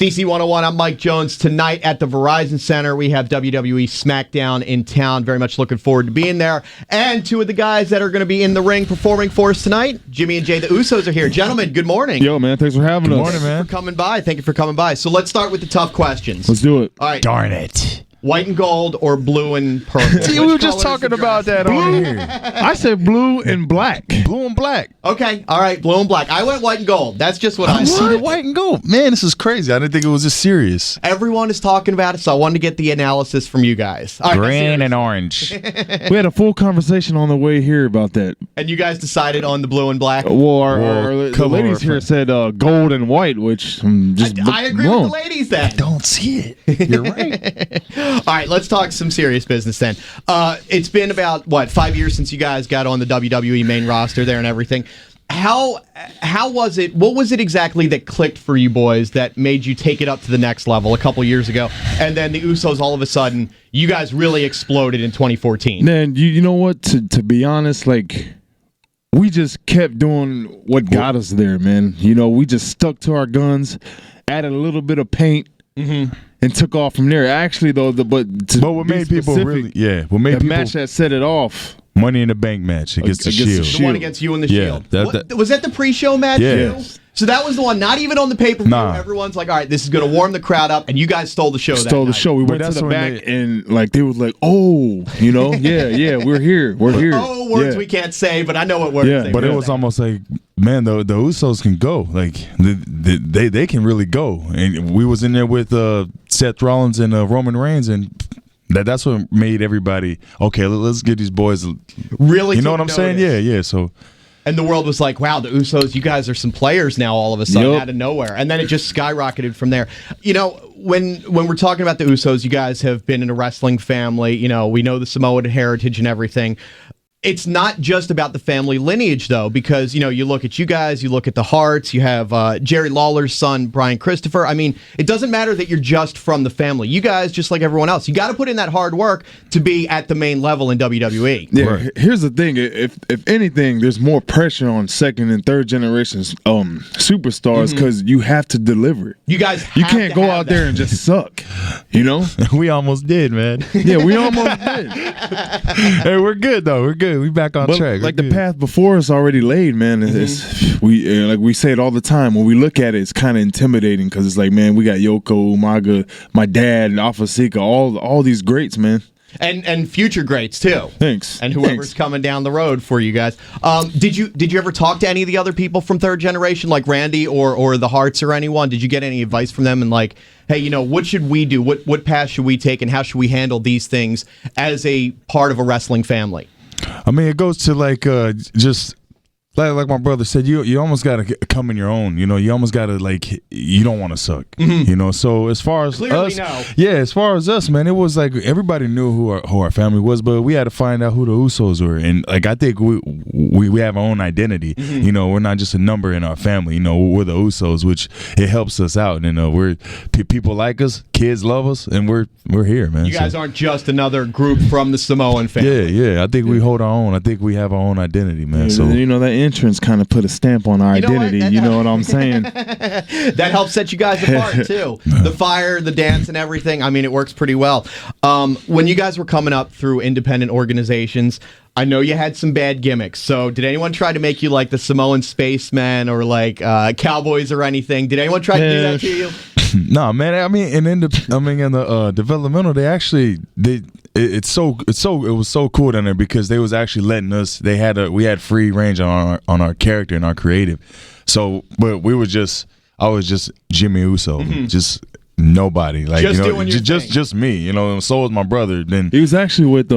DC101, I'm Mike Jones. Tonight at the Verizon Center, we have WWE SmackDown in town. Very much looking forward to being there. And two of the guys that are going to be in the ring performing for us tonight, Jimmy and Jay, the Usos, are here. Gentlemen, good morning. Yo, man, thanks for having us. Good morning, man. Thank you for coming by. Thank you for coming by. So let's start with the tough questions. Let's do it. All right. Darn it. White and gold or blue and purple? See, we were just talking about that on here. I said blue and black. Blue and black. Okay. All right. Blue and black. I went white and gold. That's just what I I see said. the white and gold. Man, this is crazy. I didn't think it was this serious. Everyone is talking about it, so I wanted to get the analysis from you guys. All right, Green and orange. We had a full conversation on the way here about that. And you guys decided on the blue and black? Well, the color ladies here said gold and white, which just I agree with the ladies then. Don't see it. You're right. All right, let's talk some serious business then. It's been about, 5 years since you guys got on the WWE main roster there and everything. How was it? What was it exactly that clicked for you boys that made you take it up to the next level a couple years ago? And then the Usos, all of a sudden, you guys really exploded in 2014. Man, you know what? To be honest, we just kept doing what got us there, man. You know, we just stuck to our guns, added a little bit of paint, and took off from there. Actually, though, but what made people really, what made the people match that set it off. Money in the Bank match against the Shield. The one against you and the Yeah, Shield. Was that the pre-show match Yeah. too? So that was the one, not even on the pay-per-view. Nah. Everyone's like, all right, this is going to warm the crowd up, and you guys stole the show that Stole the night. show. We went to that's the when back and they was like, oh, you know, yeah, we're here. We're here. Oh, words Yeah. we can't say, but I know what words Yeah. they But will it was say. almost like, man, the Usos can go. Like they can really go. And we was in there with Seth Rollins and Roman Reigns, and that's what made everybody okay. Let's get these boys. Really, You know took what I'm saying? notice. Yeah. So And the world was like, wow, the Usos, you guys are some players now all of a sudden Yep. out of nowhere. And then it just skyrocketed from there. You know, when we're talking about the Usos, you guys have been in a wrestling family. You know, we know the Samoan heritage and everything. It's not just about the family lineage, though, because, you know, you look at you guys, you look at the Harts, you have Jerry Lawler's son, Bryan Christopher. I mean, it doesn't matter that you're just from the family. You guys, just like everyone else, you got to put in that hard work to be at the main level in WWE. Yeah, Right. here's the thing. If anything, there's more pressure on second and third generations superstars because you have to deliver. You guys You have can't to go have out that. there and just suck. You know? we almost did, man. Yeah, we almost did. Hey, we're good though. We're good. We back on But track. like We're the good. path before us already laid, man. Like we say it all the time. When we look at it, it's kind of intimidating because it's like, man, we got Yoko, Umaga, my dad, Alpha Sika, all these greats, man. And future greats too. Thanks. And whoever's coming down the road for you guys. Did you ever talk to any of the other people from third generation, like Randy or the Harts or anyone? Did you get any advice from them and like, hey, you know, what should we do? What path should we take, and how should we handle these things as a part of a wrestling family? I mean, it goes to just like my brother said, you almost got to come in your own. You know, you almost got to you don't want to suck. You know, so as far as Clearly us, no. yeah, as far as us, man, it was like everybody knew who our family was, but we had to find out who the Usos were, and I think we have our own identity. You know, we're not just a number in our family. You know, we're the Usos, which it helps us out. And we're people like us, kids love us, and we're here, man. You guys aren't just another group from the Samoan family. Yeah. I think we hold our own. I think we have our own identity, man. So you know, that entrance kind of put a stamp on our You know what? identity. You know what I'm saying? That helps set you guys apart too. The fire, the dance, and everything. I mean, it works pretty well. When you guys were coming up through independent organizations, I know you had some bad gimmicks. So did anyone try to make you like the Samoan spaceman or like cowboys or anything? Did anyone try to do that to you? No, man. I mean, in the developmental, it was so cool down there because they was actually letting us. We had free range on our character and our creative. So, but I was just Jimmy Uso, just nobody, like Just you know, doing your thing. just me, you know. And so was my brother. Then He was actually with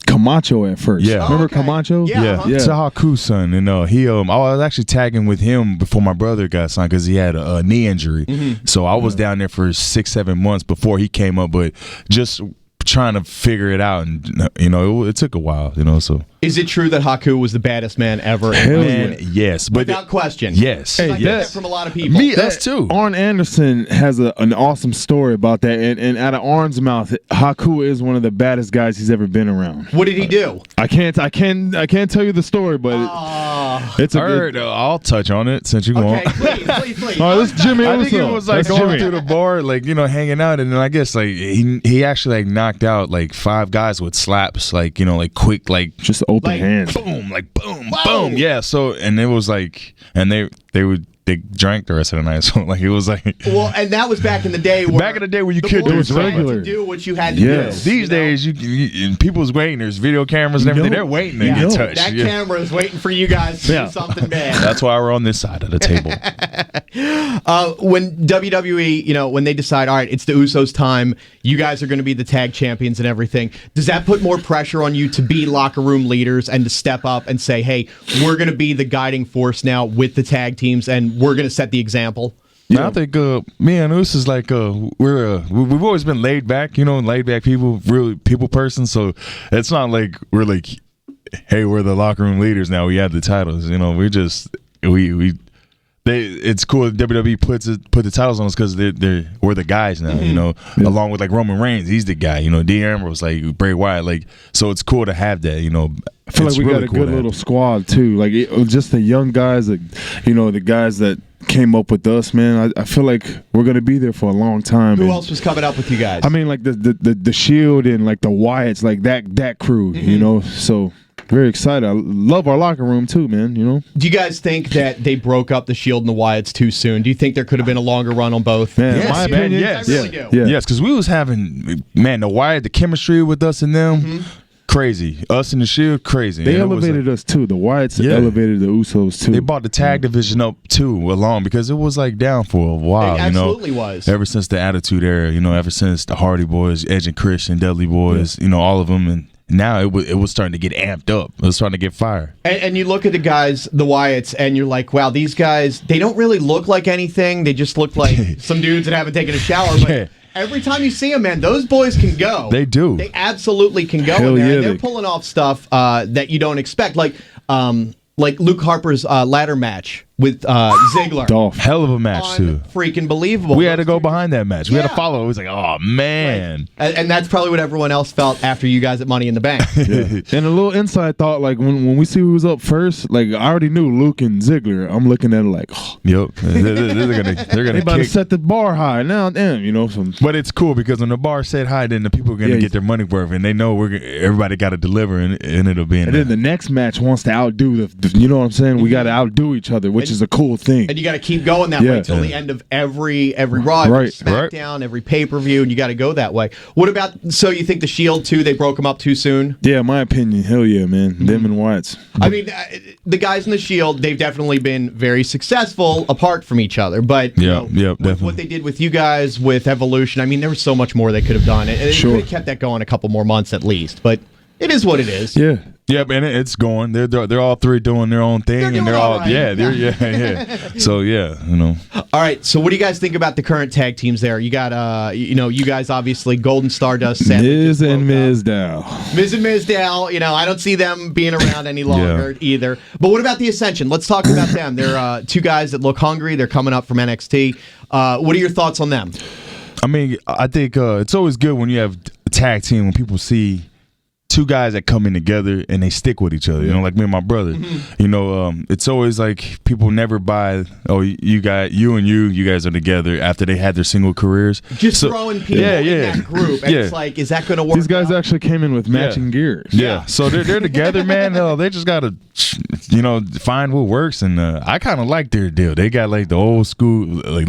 Camacho at first. Yeah. Remember Okay. Camacho? Yeah. Yeah. Tahaku's son, and I was actually tagging with him before my brother got signed because he had a knee injury. So I was down there for 6-7 months before he came up, but just trying to figure it out, and you know, it took a while, you know. So Is it true that Haku was the baddest man ever? Man, yes, but without question. yes, I get yes. that from a lot of people. Us too. Arn Anderson has an awesome story about that, and out of Arn's mouth, Haku is one of the baddest guys he's ever been around. What did he do? I can't tell you the story, but it's a good. I'll touch on it since you Okay, won't. please. All right, this is Jimmy. I What's think it up? was like That's going Jimmy. through the bar, like, you know, hanging out, and then I guess like he actually like knocked out like 5 guys with slaps, like, you know, like quick, like Just open Like, hands. boom, like boom, Whoa. boom. Yeah. So and it was like, and they drank the rest of the night. So like it was like Well, and that was back in the day. Where back in the day when you the could do boys it had regular. to do what you had to Yes. do. these days you people's waiting. There's video cameras and everything. No. They're waiting to Yeah. get touched. That Yeah. camera is waiting for you guys to Yeah. do something bad. That's why we're on this side of the table. When WWE, you know, when they decide, all right, it's the Usos' time, you guys are going to be the tag champions and everything, does that put more pressure on you to be locker room leaders and to step up and say, hey, we're going to be the guiding force now with the tag teams and we're going to set the example? Yeah. I think me and Us is like we've always been laid back, you know, laid back people, really people person. So it's not like we're like, hey, we're the locker room leaders now. We have the titles, you know. We just it's cool that WWE put the titles on us because we're the guys now, you know. Along with like Roman Reigns, he's the guy, you know. Dean Ambrose, like Bray Wyatt, like, so it's cool to have that, you know. I feel like we got a good little squad too. Like just the young guys, that, you know, the guys that came up with us, man. I feel like we're gonna be there for a long time. Who else was coming up with you guys? I mean, like the Shield and like the Wyatts, like that crew, you know. So very excited. I love our locker room too, man. You know. Do you guys think that they broke up the Shield and the Wyatts too soon? Do you think there could have been a longer run on both? Man, Yes, my man, opinion, yes. I really do. Yeah. Yes, because we was having, man, the Wyatt, the chemistry with us and them, crazy. Us and the Shield, crazy. They And it was elevated like, us too. The Wyatts Yeah. elevated the Usos too. They brought the tag division up too along because it was like down for a while. It you know, absolutely was. ever since the Attitude Era. You know, ever since the Hardy Boys, Edge and Christian, Dudley Boys. You know, all of them, and now it was starting to get amped up. It was starting to get fire. And you look at the guys, the Wyatts, and you're like, wow, these guys, they don't really look like anything. They just look like some dudes that haven't taken a shower. But Yeah. every time you see them, man, those boys can go. They do. They absolutely can go Hell in there. yeah, And they're they- pulling off stuff that you don't expect. Like Luke Harper's ladder match with Ziggler. Dolph. Hell of a match too. Freaking believable. We had to go behind that match. We had to Yeah. follow. It was like, oh man. And that's probably what everyone else felt after you guys at Money in the Bank. Yeah. And a little inside thought, like when we see who was up first, like I already knew Luke and Ziggler. I'm looking at it like, oh, Yep. They're gonna they about to kick. set the bar high now. Damn, you know some. But it's cool because when the bar said high, then the people are gonna Yeah, get their money worth, and they know everybody got to deliver, and it'll be in And then the next match wants to outdo the you know what I'm saying? We got to outdo each other, which is a cool thing. And you got to keep going that way Yeah. until the end of every Raw, every Right. SmackDown, every pay-per-view, and you got to go that way. What about, so you think the Shield too, they broke them up too soon? Yeah, my opinion. Hell yeah, man. Them and Wyatts. I mean, the guys in the Shield, they've definitely been very successful apart from each other. But you know, definitely. what they did with you guys with Evolution, I mean, there was so much more they could have done. And they Sure. could have kept that going a couple more months at least. But it is what it is. Yeah. Yep, and it's going. They're all three doing their own thing, They're and doing they're all all right. yeah. So yeah, you know. All right, so what do you guys think about the current tag teams there? You got, you guys obviously, Golden Stardust, sadly, Miz just and broke up. Mizdow. Miz and Mizdow, you know, I don't see them being around any longer either. But what about the Ascension? Let's talk about them. They're two guys that look hungry. They're coming up from NXT. What are your thoughts on them? I mean, I think it's always good when you have a tag team when people see two guys that come in together and they stick with each other. You know, like me and my brother. You know, it's always like people never buy. Oh, you guys are together after they had their single careers. Just throwing people in that group. And it's like, is that going to work? These guys out? actually came in with matching gears. Yeah, so they're together, man. They just gotta, you know, find what works, and I kind of like their deal. They got like the old school, like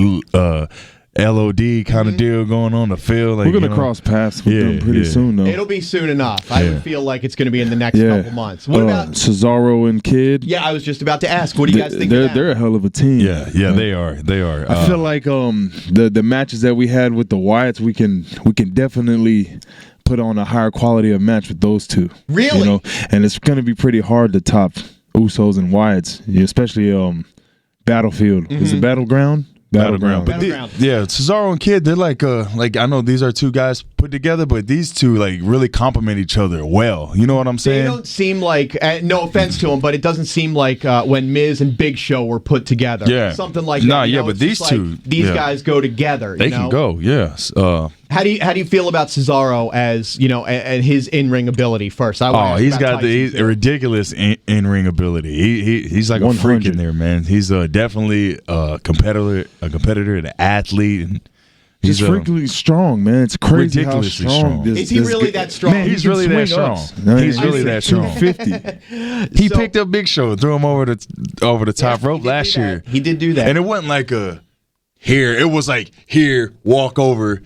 LOD kind of deal going on. The feel like we're gonna cross paths with them pretty yeah. soon, though. It'll be soon enough. I would feel like it's going to be in the next Yeah. couple months. What about? Cesaro and Kidd? Yeah, I was just about to ask. What do you guys think? They're of that? they're a hell of a team. Yeah, they are. They are. I feel like the matches that we had with the Wyatts, we can definitely put on a higher quality of match with those two. Really? You know, and it's going to be pretty hard to top Usos and Wyatts, especially Battlefield. Is it Battleground? Battleground. But yeah, Cesaro and Kidd, they're like I know these are two guys put together, but these two like really complement each other well. You know what I'm saying? They don't seem like, no offense to them, but it doesn't seem like when Miz and Big Show were put together. Yeah. Something like that. Nah, You yeah, know, but it's these just two, like, these guys go together. They can go, yeah. How do you feel about Cesaro as, and his in-ring ability first? He's got the ridiculous in-ring ability. He's like 100. A freak in there, man. He's definitely a competitor, an athlete, and he's freakily strong, man. It's crazy how strong. Is he really that strong? Man, he's really that strong. He's really that strong. 250. He picked up Big Show, threw him over the top rope last year. He did do that, and it wasn't like here. It was like here, walk over.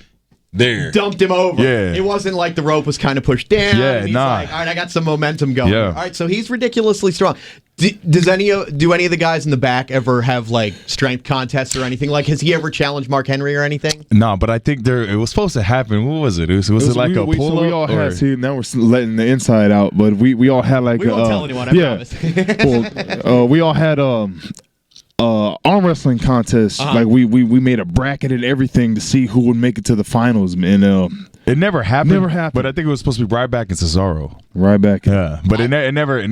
There. Dumped him over. Yeah. It wasn't like the rope was kind of pushed down. Yeah, and he's like, all right, I got some momentum going. Yeah. All right, so he's ridiculously strong. Do any of the guys in the back ever have like strength contests or anything? Like, has he ever challenged Mark Henry or anything? No, but I think it was supposed to happen. What was it? Was it like a pull-up? So we all had, now we're letting the inside out, but we all had like we won't tell anyone, I promise. Well, we all had arm wrestling contest. Like we made a bracket and everything to see who would make it to the finals, and it never happened. Never happened. But I think it was supposed to be Ryback and Cesaro. Ryback. Yeah, but it never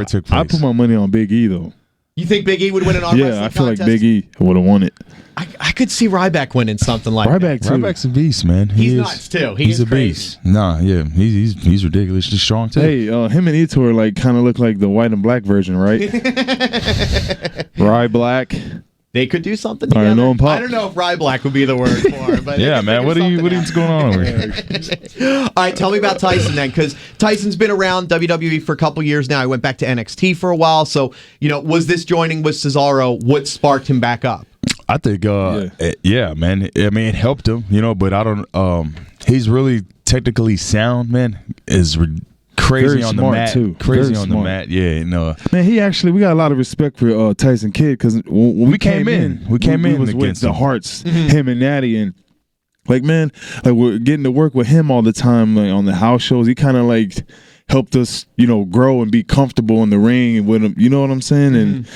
took place. I put my money on Big E though. You think Big E would win an arm wrestling contest? Yeah, I feel contest? like Big E would have won it. I could see Ryback winning something like that. Ryback's a beast, man. He's nuts too. He's a crazy. beast. Nah, yeah, he's ridiculously strong too. Hey, him and Etor like kind of look like the white and black version, right? Rye Black. They could do something together. I don't know if Rye Black would be the word for it, but yeah, man. What's going on over here? All right, tell me about Tyson then, because Tyson's been around WWE for a couple years now. I went back to NXT for a while, so was this joining with Cesaro what sparked him back up? I think, yeah, man. I mean, it helped him, but I don't. He's really technically sound, man. Crazy very on smart the mat, too. Crazy very on smart. the mat, yeah. No, man, we got a lot of respect for Tyson Kidd because when we came in, we was with the Hearts, him and Natty, and like man, like we're getting to work with him all the time, like on the house shows. He kind of like helped us, grow and be comfortable in the ring with him. You know what I'm saying? And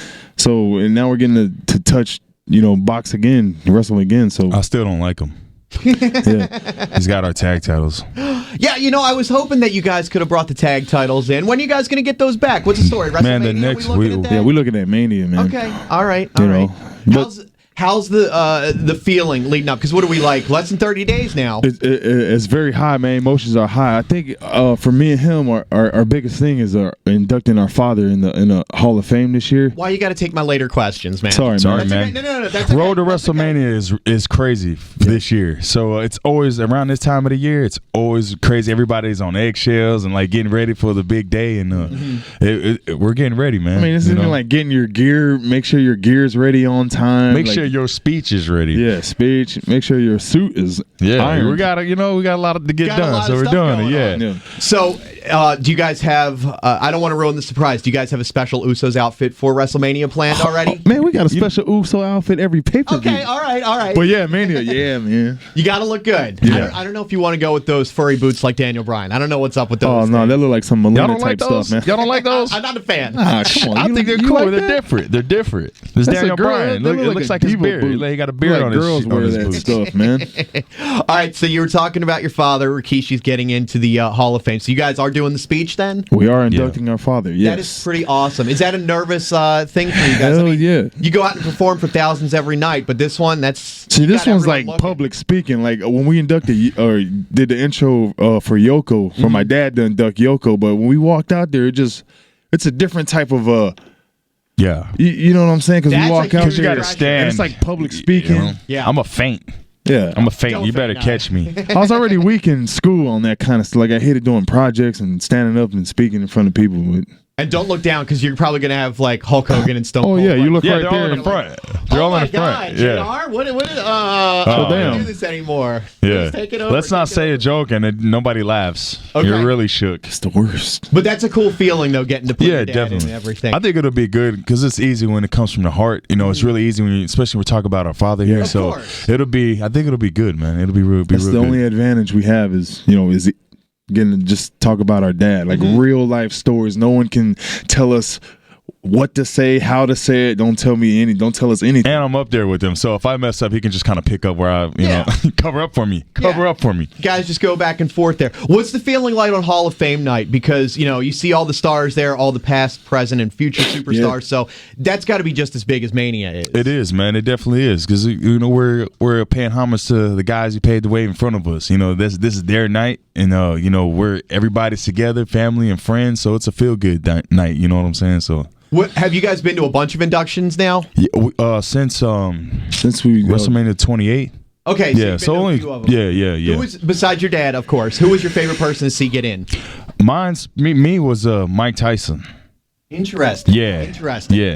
and now we're getting to touch, box again, wrestle again. So I still don't like him. Yeah. He's got our tag titles. Yeah, I was hoping that you guys could have brought the tag titles in. When are you guys going to get those back? What's the story? WrestleMania? Man, the next we're looking at Mania, man. Okay, all right. How's the feeling leading up? Because what are we like? Less than 30 days now. It's very high, man. Emotions are high. I think for me and him, our biggest thing is inducting our father in the Hall of Fame this year. Why you got to take my later questions, man? Sorry, man. Okay. No. That's okay. Road to WrestleMania is crazy this year. So it's always around this time of the year. It's always crazy. Everybody's on eggshells and like getting ready for the big day, and we're getting ready, man. I mean, it's even like getting your gear. Make sure your gear's ready on time. Make sure your speech is ready. Yeah, speech. Make sure your suit is ironed. We got a lot to get done, so we're doing it. Yeah. So, do you guys have? I don't want to ruin the surprise. Do you guys have a special Usos outfit for WrestleMania planned already? Man, we got a special Uso outfit every pay-per-view. Okay, all right. But yeah, Mania, yeah, man. You got to look good. Yeah. I don't know if you want to go with those furry boots like Daniel Bryan. I don't know what's up with those. Oh no, they look like some Melina type those? stuff, man. Y'all don't like those? I'm not a fan. Come on. I think they're cool. They're different. They're different. There's Daniel Bryan. It looks like his beard. He got a beard on his girls wear that boots. stuff, man. All right, so you were talking about your father. Rikishi's getting into the Hall of Fame. So you guys are doing the speech then? We are inducting our father, yes. That is pretty awesome. Is that a nervous thing for you guys? Hell yeah. You go out and perform for thousands every night, but this one, this one's like public speaking. Like when we inducted or did the intro for Yoko, for my dad to induct Yoko, but when we walked out there, it's a different type of yeah. You know what I'm saying? Because we walk out there, you gotta stand. and it's like public speaking. Yeah. I'm a faint. Yeah. I'm a faint. Don't You better faint, catch me. I was already weak in school on that kind of stuff. Like I hated doing projects and standing up and speaking in front of people. But And don't look down because you're probably going to have like Hulk Hogan and Stone Cold. Oh yeah, you look right they're there all in the front. They're all in the front. JR? What is, damn. don't do this anymore. Yeah. Take it over. Let's not say a joke and nobody laughs. Okay. You're really shook. It's the worst. But that's a cool feeling though, getting to put your dad definitely. in and everything. I think it'll be good because it's easy when it comes from the heart. You know, it's really easy when especially when we talk about our father here. Yeah. So course. I think it'll be good, man. It'll be real. That's the good. only advantage we have is getting to just talk about our dad, like real life stories. No one can tell us what to say, how to say it. Don't tell us anything. And I'm up there with him, so if I mess up, he can just kind of pick up where I, you know, cover up for me. Guys just go back and forth there. What's the feeling like on Hall of Fame night? Because, you know, you see all the stars there, all the past, present, and future superstars, so that's got to be just as big as Mania is. It is, man. It definitely is, because, you know, we're paying homage to the guys who paved the way in front of us. You know, this is their night, and, you know, everybody's together, family and friends, so it's a feel-good night, you know what I'm saying? So. Have you guys been to a bunch of inductions now? Yeah, since we WrestleMania 28. Okay, so you've been to a few of them. Yeah. Who was, besides your dad, of course, who was your favorite person to see get in? Me was Mike Tyson. Interesting. Yeah,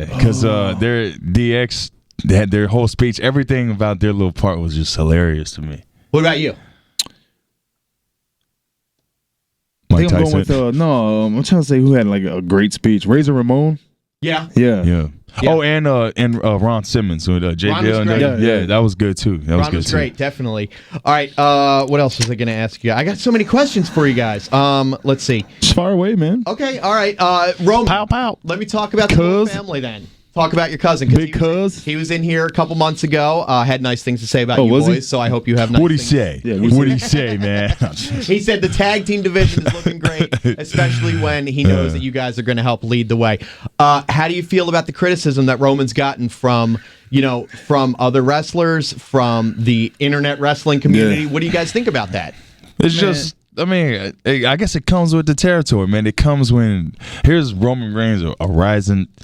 because their DX, they had their whole speech, everything about their little part was just hilarious to me. What about you? Mike I'm Tyson. going with I'm trying to say who had like a great speech. Razor Ramon. Yeah. Oh, and Ron Simmons with JBL. Ron was great. Yeah, that was good too. Ron was great, definitely. All right, what else was I going to ask you? I got so many questions for you guys. Let's see. It's far away, man. Okay, all right. Roman, pow. Let me talk about the whole family then. Talk about your cousin. Big cuz. He was in here a couple months ago. Had nice things to say about you was boys, he? so I hope you have nice What'd he things. say? Yeah, What'd he say, man? He said the tag team division is looking great, especially when he knows that you guys are going to help lead the way. How do you feel about the criticism that Roman's gotten from other wrestlers, from the internet wrestling community? Yeah. What do you guys think about that? It's just, I mean, I guess it comes with the territory, man. It comes when here's Roman Reigns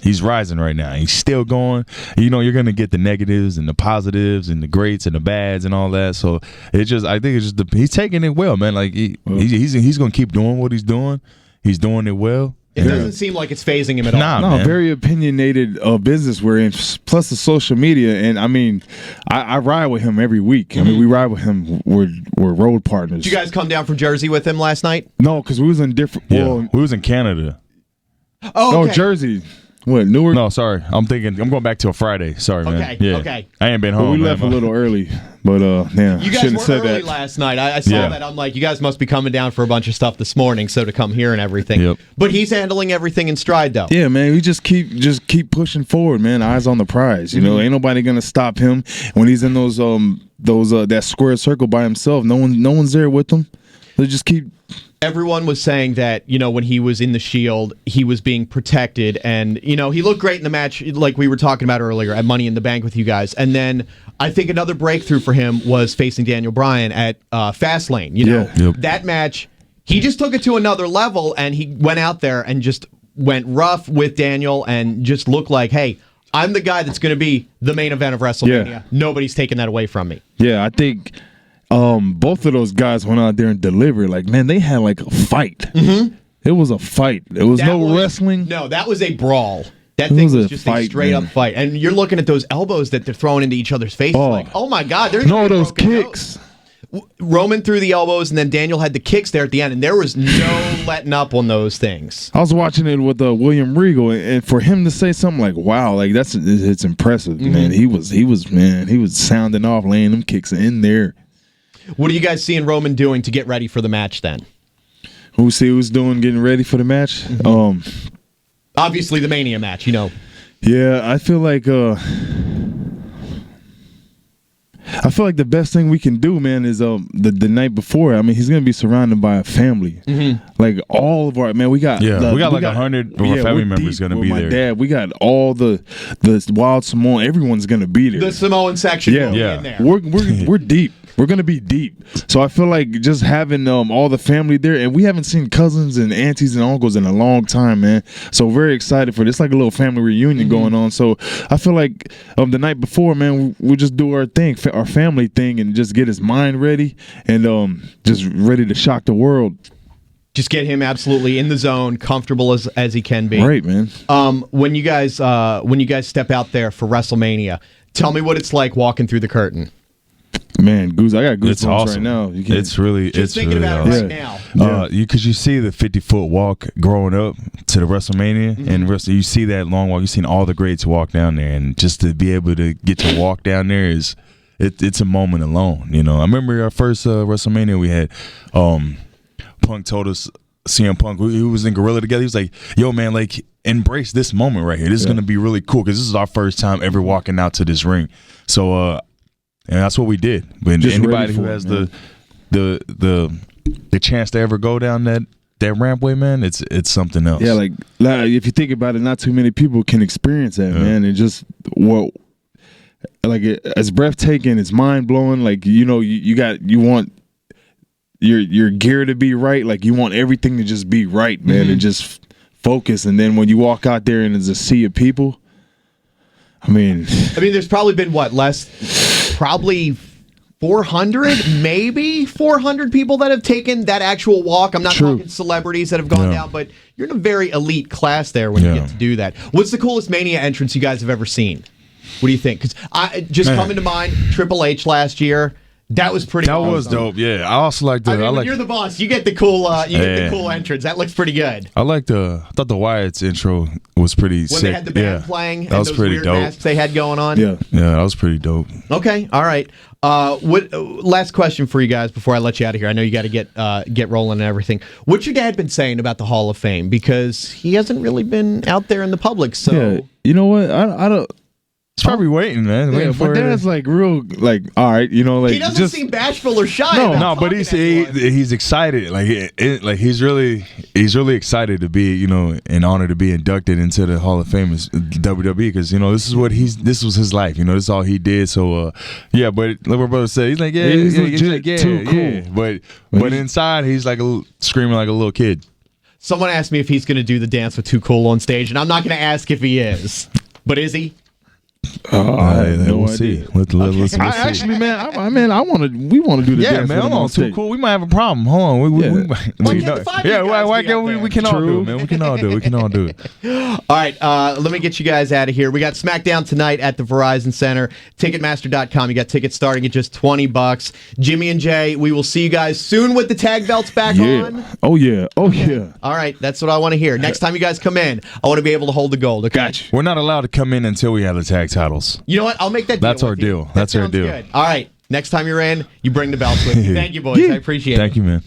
he's rising right now. He's still going. You know, you're gonna get the negatives and the positives and the greats and the bads and all that. So I think it's just he's taking it well, man. Like he's gonna keep doing what he's doing. He's doing it well. It doesn't seem like it's phasing him at all. No, man. very opinionated business we're in, plus the social media. And I mean, I ride with him every week. I mean, we ride with him. We're road partners. Did you guys come down from Jersey with him last night? No, because we was in different. Yeah, Well, we was in Canada. Oh, okay. No, Jersey. What, Newark? No, sorry. I'm going back to a Friday. Sorry, man. Okay, Yeah. okay. I ain't been But home. we left a little early. But yeah, You guys shouldn't were have said early that. last night. I saw Yeah. that. I'm like, you guys must be coming down for a bunch of stuff this morning, so to come here and everything. Yep. But he's handling everything in stride, though. Yeah, man, we just keep pushing forward, man. Eyes on the prize. You know, ain't nobody gonna stop him when he's in those that square circle by himself. No one's there with him. They just keep. Everyone was saying that, when he was in the Shield, he was being protected, and, he looked great in the match, like we were talking about earlier, at Money in the Bank with you guys. And then I think another breakthrough for him was facing Daniel Bryan at Fastlane. Yep. That match, he just took it to another level, and he went out there and just went rough with Daniel and just looked like, hey, I'm the guy that's going to be the main event of WrestleMania. Yeah. Nobody's taking that away from me. Yeah, I think both of those guys went out there and delivered. Like, man, they had like a fight. Mm-hmm. It was a fight. It was wrestling. No, that was a brawl. That It thing was was a just fight, a straight up man. fight. And you're looking at those elbows that they're throwing into each other's faces. Oh. Like, oh my God. There's No, those kicks. Roman threw the elbows, and then Daniel had the kicks there at the end, and there was no letting up on those things. I was watching it with William Regal, and for him to say something like, "Wow, like it's impressive, man." He was sounding off, laying them kicks in there. What are you guys seeing Roman doing to get ready for the match then? Who see who's doing getting ready for the match? Obviously the Mania match, Yeah, I feel like the best thing we can do, man, is the night before. I mean, he's gonna be surrounded by a family, like all of our we got we got like 100 of our family members gonna be my there. Dad, we got all the Wild Samoan. Everyone's gonna be there. The Samoan section will be in there. We're deep. We're gonna be deep. So I feel like just having all the family there, and we haven't seen cousins and aunties and uncles in a long time, man. So very excited for this, like a little family reunion going on. So I feel like the night before, man, we'll just do our thing, our family thing, and just get his mind ready and just ready to shock the world. Just get him absolutely in the zone, comfortable as he can be. Right, man. When you guys step out there for WrestleMania, tell me what it's like walking through the curtain. Man, Goose, I got goosebumps It's awesome. right now. It's really Thinking about it right now. because you see the 50-foot walk growing up to the WrestleMania, and you see that long walk. You've seen all the greats walk down there, and just to be able to get to walk down there it's a moment alone. I remember our first WrestleMania we had. Punk told us, CM Punk, who was in Gorilla together, he was like, "Yo, man, like embrace this moment right here. This is going to be really cool because this is our first time ever walking out to this ring. So, and that's what we did. But Just anybody ready for who it, has man. the chance to ever go down that rampway, man, it's something else. Yeah, like if you think about it, not too many people can experience that, man. And just it's breathtaking. It's mind blowing. Like you want your gear to be right. Like you want everything to just be right, man, and just focus. And then when you walk out there and there's a sea of people, I mean, there's probably been probably 400, maybe 400 people that have taken that actual walk. I'm not talking celebrities that have gone down, but you're in a very elite class there when you get to do that. What's the coolest Mania entrance you guys have ever seen? What do you think? Because coming to mind, Triple H last year. That was pretty. That awesome. was dope. Yeah, I also like the. when you're the boss, you get the cool. Get the cool entrance. That looks pretty good. I thought the Wyatt's intro was pretty sick. When they had the band playing, that was those pretty weird dope. masks they had going on. yeah. Yeah, that was pretty dope. Okay, all right. Last question for you guys before I let you out of here. I know you got to get rolling and everything. What's your dad been saying about the Hall of Fame? Because he hasn't really been out there in the public. So Yeah, you know what? I don't. He's probably waiting, man. Yeah, Waiting but for that's like real, like all right, like he doesn't just seem bashful or shy. No, about but talking to anyone. he's excited. Like he's really excited to be, and honored to be inducted into the Hall of Fame as WWE because this was his life. This is all he did. So yeah, but like my brother said, he's like too cool. But inside he's like screaming like a little kid. Someone asked me if he's going to do the dance with Too Cool on stage, and I'm not going to ask if he is. But is he? We'll see. Let's see. Actually, man, we want to do the dance. Man, hold on, Too Cool. We might have a problem. Hold on, why can't we can all do it, man. We can all do it. All right, let me get you guys out of here. We got SmackDown tonight at the Verizon Center. Ticketmaster.com. You got tickets starting at just $20. Jimmy and Jay, we will see you guys soon with the tag belts back on. Oh yeah. All right, that's what I want to hear. Next time you guys come in, I want to be able to hold the gold. Okay? Gotcha. We're not allowed to come in until we have the tag titles. You know what? I'll make that deal. That's our with you. deal. That's our sounds deal. Good. All right. Next time you're in, you bring the belts with you. Thank you, boys. I appreciate it. Thank you, man.